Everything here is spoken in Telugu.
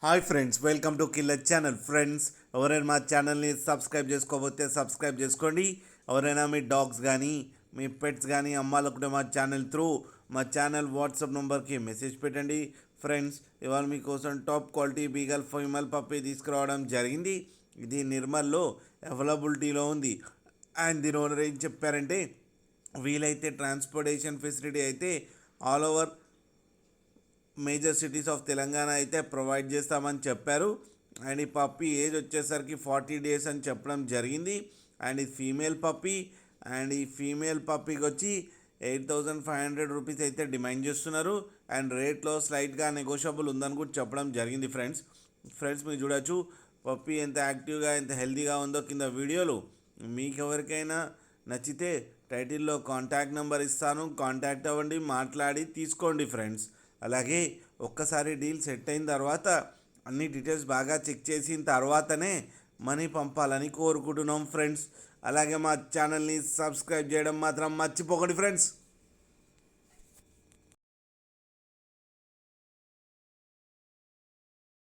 Hi friends, welcome to killer channel. Friends, ఎవరైనా మా ఛానల్ని సబ్స్క్రైబ్ చేసుకోకపోతే సబ్స్క్రైబ్ చేసుకోండి. ఎవరైనా మీ డాగ్స్ కానీ మీ పెట్స్ కానీ అమ్మాలనుకుంటే మా ఛానల్ త్రూ మా ఛానల్ వాట్సాప్ నెంబర్కి మెసేజ్ పెట్టండి. ఫ్రెండ్స్, ఇవాళ మీకోసం top quality beagle female puppy తీసుకురావడం జరిగింది. ఇది నిర్మల్లో అవైలబిలిటీలో ఉంది. అండ్ దీని ఓనర్ ఏం చెప్పారంటే, వీలైతే ట్రాన్స్పోర్టేషన్ ఫెసిలిటీ అయితే all over major cities of Telangana అయితే ప్రొవైడ్ చేస్తామని చెప్పారు. అండ్ ఈ పప్పీ ఏజ్ వచ్చేసరికి 40 days అని చెప్పడం జరిగింది. అండ్ ఇది ఫీమేల్ పప్పీ. అండ్ ఈ ఫీమేల్ పప్పీకి వచ్చి 8,500 రూపీస్ అయితే డిమాండ్ చేస్తున్నారు. అండ్ రేట్లో స్లైట్గా నెగోషియబుల్ ఉందని కూడా చెప్పడం జరిగింది. ఫ్రెండ్స్ మీరు చూడొచ్చు పప్పీ ఎంత యాక్టివ్గా ఎంత హెల్తీగా ఉందో కింద వీడియోలు. మీకు ఎవరికైనా నచ్చితే టైటిల్లో కాంటాక్ట్ నెంబర్ ఇస్తాను, కాంటాక్ట్ అవ్వండి, మాట్లాడి తీసుకోండి ఫ్రెండ్స్. అలాగే ఒక్కసారి డీల్ సెట్ అయిన తర్వాత అన్ని డీటెయిల్స్ బాగా చెక్ చేసిన తర్వాతనే మనీ పంపాలని కోరుకుంటున్నాం ఫ్రెండ్స్. అలాగే మా ఛానల్ని సబ్స్క్రైబ్ చేయడం మాత్రం మర్చిపోకండి ఫ్రెండ్స్.